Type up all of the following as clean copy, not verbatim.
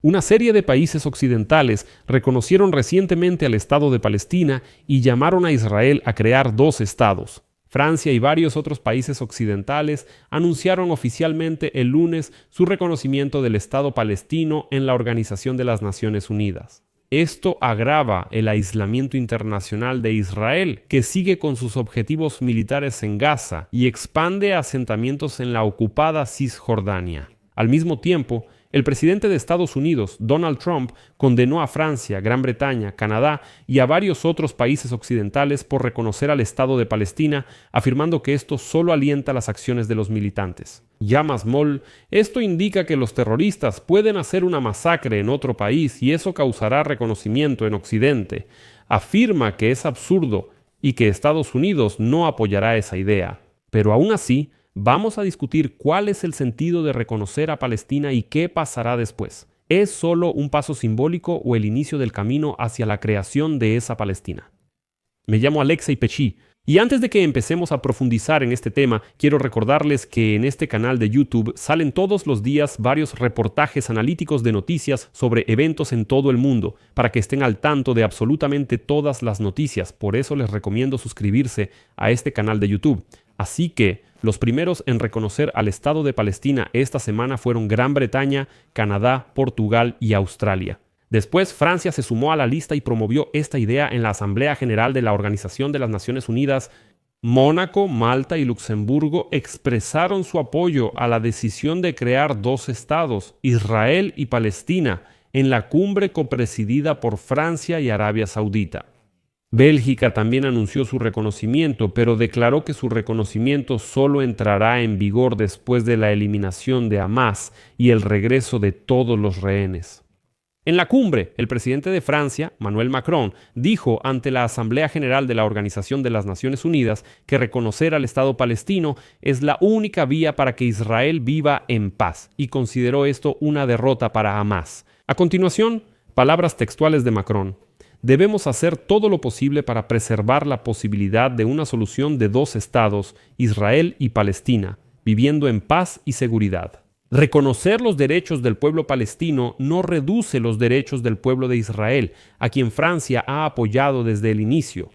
Una serie de países occidentales reconocieron recientemente al Estado de Palestina y llamaron a Israel a crear dos estados. Francia y varios otros países occidentales anunciaron oficialmente el lunes su reconocimiento del Estado palestino en la Organización de las Naciones Unidas. Esto agrava el aislamiento internacional de Israel, que sigue con sus objetivos militares en Gaza y expande asentamientos en la ocupada Cisjordania. Al mismo tiempo, el presidente de Estados Unidos, Donald Trump, condenó a Francia, Gran Bretaña, Canadá y a varios otros países occidentales por reconocer al Estado de Palestina, afirmando que esto solo alienta las acciones de los militantes. Llamas Moll, esto indica que los terroristas pueden hacer una masacre en otro país y eso causará reconocimiento en Occidente. Afirma que es absurdo y que Estados Unidos no apoyará esa idea. Pero aún así, vamos a discutir cuál es el sentido de reconocer a Palestina y qué pasará después. ¿Es solo un paso simbólico o el inicio del camino hacia la creación de esa Palestina? Me llamo Alexei Pechi, y antes de que empecemos a profundizar en este tema, quiero recordarles que en este canal de YouTube salen todos los días varios reportajes analíticos de noticias sobre eventos en todo el mundo, para que estén al tanto de absolutamente todas las noticias. Por eso les recomiendo suscribirse a este canal de YouTube. Así que los primeros en reconocer al Estado de Palestina esta semana fueron Gran Bretaña, Canadá, Portugal y Australia. Después, Francia se sumó a la lista y promovió esta idea en la Asamblea General de la Organización de las Naciones Unidas. Mónaco, Malta y Luxemburgo expresaron su apoyo a la decisión de crear dos estados, Israel y Palestina, en la cumbre copresidida por Francia y Arabia Saudita. Bélgica también anunció su reconocimiento, pero declaró que su reconocimiento solo entrará en vigor después de la eliminación de Hamás y el regreso de todos los rehenes. En la cumbre, el presidente de Francia, Emmanuel Macron, dijo ante la Asamblea General de la Organización de las Naciones Unidas que reconocer al Estado palestino es la única vía para que Israel viva en paz, y consideró esto una derrota para Hamás. A continuación, palabras textuales de Macron. Debemos hacer todo lo posible para preservar la posibilidad de una solución de dos estados, Israel y Palestina, viviendo en paz y seguridad. Reconocer los derechos del pueblo palestino no reduce los derechos del pueblo de Israel, a quien Francia ha apoyado desde el inicio.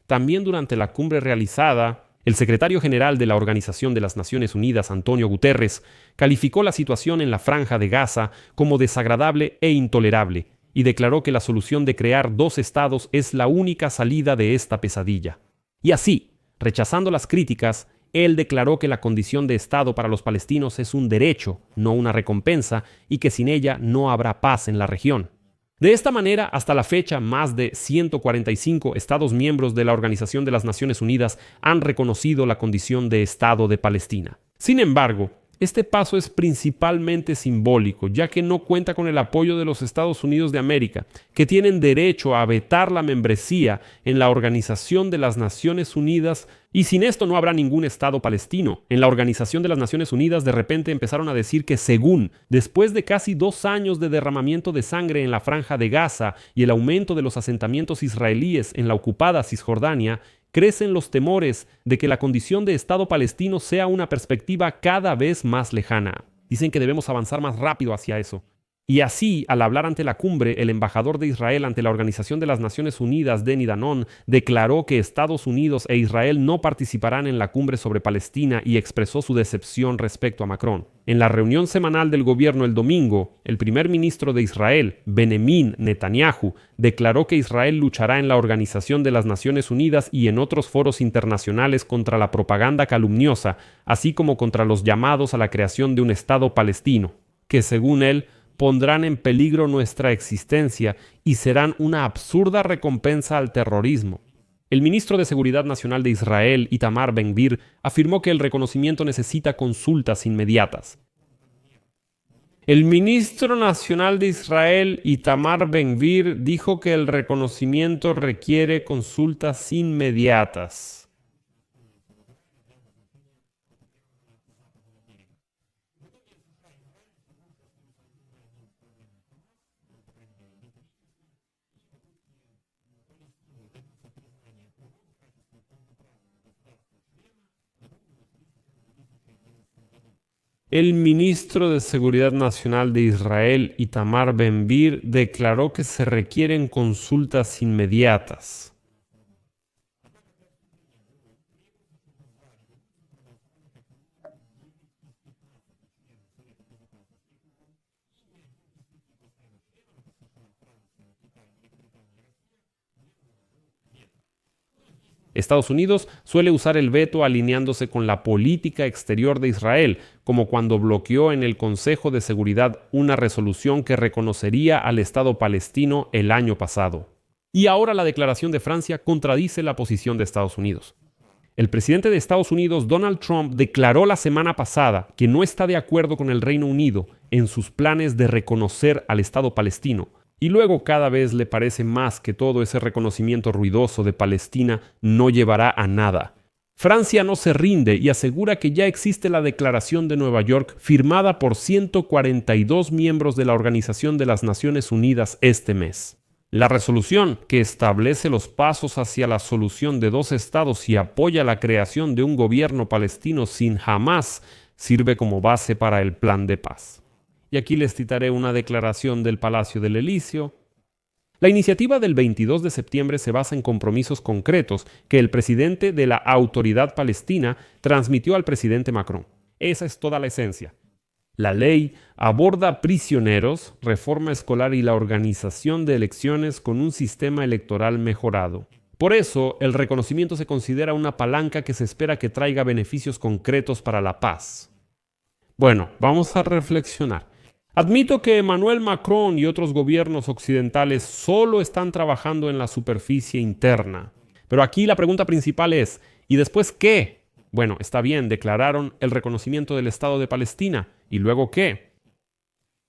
También durante la cumbre realizada, el secretario general de la Organización de las Naciones Unidas, Antonio Guterres, calificó la situación en la Franja de Gaza como desagradable e intolerable y declaró que la solución de crear dos estados es la única salida de esta pesadilla. Y así, rechazando las críticas, él declaró que la condición de Estado para los palestinos es un derecho, no una recompensa, y que sin ella no habrá paz en la región. De esta manera, hasta la fecha, más de 145 Estados miembros de la Organización de las Naciones Unidas han reconocido la condición de Estado de Palestina. Sin embargo, este paso es principalmente simbólico, ya que no cuenta con el apoyo de los Estados Unidos de América, que tienen derecho a vetar la membresía en la Organización de las Naciones Unidas, y sin esto no habrá ningún Estado palestino. En la Organización de las Naciones Unidas de repente empezaron a decir que después de casi 2 años de derramamiento de sangre en la Franja de Gaza y el aumento de los asentamientos israelíes en la ocupada Cisjordania, crecen los temores de que la condición de Estado palestino sea una perspectiva cada vez más lejana. Dicen que debemos avanzar más rápido hacia eso. Y así, al hablar ante la cumbre, el embajador de Israel ante la Organización de las Naciones Unidas, Deni Danon, declaró que Estados Unidos e Israel no participarán en la cumbre sobre Palestina y expresó su decepción respecto a Macron. En la reunión semanal del gobierno el domingo, el primer ministro de Israel, Benjamin Netanyahu, declaró que Israel luchará en la Organización de las Naciones Unidas y en otros foros internacionales contra la propaganda calumniosa, así como contra los llamados a la creación de un Estado palestino, que según él, pondrán en peligro nuestra existencia y serán una absurda recompensa al terrorismo. El ministro de Seguridad Nacional de Israel, Itamar Ben-Gvir, afirmó que el reconocimiento necesita consultas inmediatas. El ministro nacional de Israel, Itamar Ben-Gvir, dijo que el reconocimiento requiere consultas inmediatas. El ministro de Seguridad Nacional de Israel, Itamar Ben-Gvir, declaró que se requieren consultas inmediatas. Estados Unidos suele usar el veto alineándose con la política exterior de Israel, como cuando bloqueó en el Consejo de Seguridad una resolución que reconocería al Estado palestino el año pasado. Y ahora la declaración de Francia contradice la posición de Estados Unidos. El presidente de Estados Unidos, Donald Trump, declaró la semana pasada que no está de acuerdo con el Reino Unido en sus planes de reconocer al Estado palestino. Y luego cada vez le parece más que todo ese reconocimiento ruidoso de Palestina no llevará a nada. Francia no se rinde y asegura que ya existe la Declaración de Nueva York firmada por 142 miembros de la Organización de las Naciones Unidas este mes. La resolución, que establece los pasos hacia la solución de dos estados y apoya la creación de un gobierno palestino sin Hamás, sirve como base para el plan de paz. Y aquí les citaré una declaración del Palacio del Elíseo. La iniciativa del 22 de septiembre se basa en compromisos concretos que el presidente de la Autoridad Palestina transmitió al presidente Macron. Esa es toda la esencia. La ley aborda prisioneros, reforma escolar y la organización de elecciones con un sistema electoral mejorado. Por eso, el reconocimiento se considera una palanca que se espera que traiga beneficios concretos para la paz. Bueno, vamos a reflexionar. Admito que Emmanuel Macron y otros gobiernos occidentales solo están trabajando en la superficie interna. Pero aquí la pregunta principal es, ¿y después qué? Bueno, está bien, declararon el reconocimiento del Estado de Palestina. ¿Y luego qué?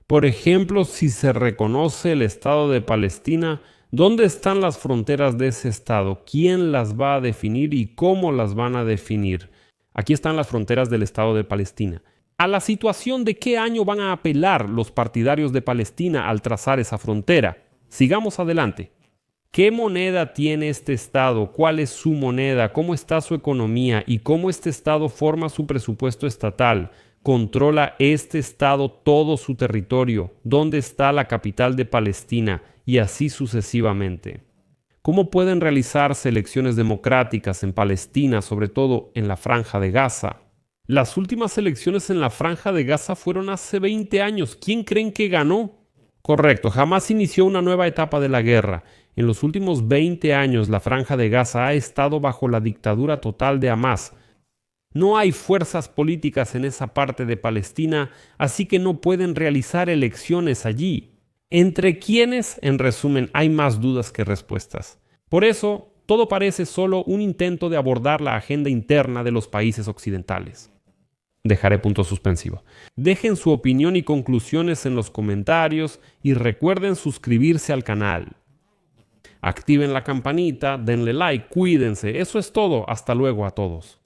Por ejemplo, si se reconoce el Estado de Palestina, ¿dónde están las fronteras de ese Estado? ¿Quién las va a definir y cómo las van a definir? Aquí están las fronteras del Estado de Palestina. ¿A la situación de qué año van a apelar los partidarios de Palestina al trazar esa frontera? Sigamos adelante. ¿Qué moneda tiene este Estado? ¿Cuál es su moneda? ¿Cómo está su economía? ¿Y cómo este Estado forma su presupuesto estatal? ¿Controla este Estado todo su territorio? ¿Dónde está la capital de Palestina? Y así sucesivamente. ¿Cómo pueden realizarse elecciones democráticas en Palestina, sobre todo en la Franja de Gaza? Las últimas elecciones en la Franja de Gaza fueron hace 20 años. ¿Quién creen que ganó? Correcto, Hamás inició una nueva etapa de la guerra. En los últimos 20 años la Franja de Gaza ha estado bajo la dictadura total de Hamás. No hay fuerzas políticas en esa parte de Palestina, así que no pueden realizar elecciones allí. ¿Entre quiénes? En resumen, hay más dudas que respuestas. Por eso, todo parece solo un intento de abordar la agenda interna de los países occidentales. Dejaré punto suspensivo. Dejen su opinión y conclusiones en los comentarios y recuerden suscribirse al canal. Activen la campanita, denle like, cuídense. Eso es todo. Hasta luego a todos.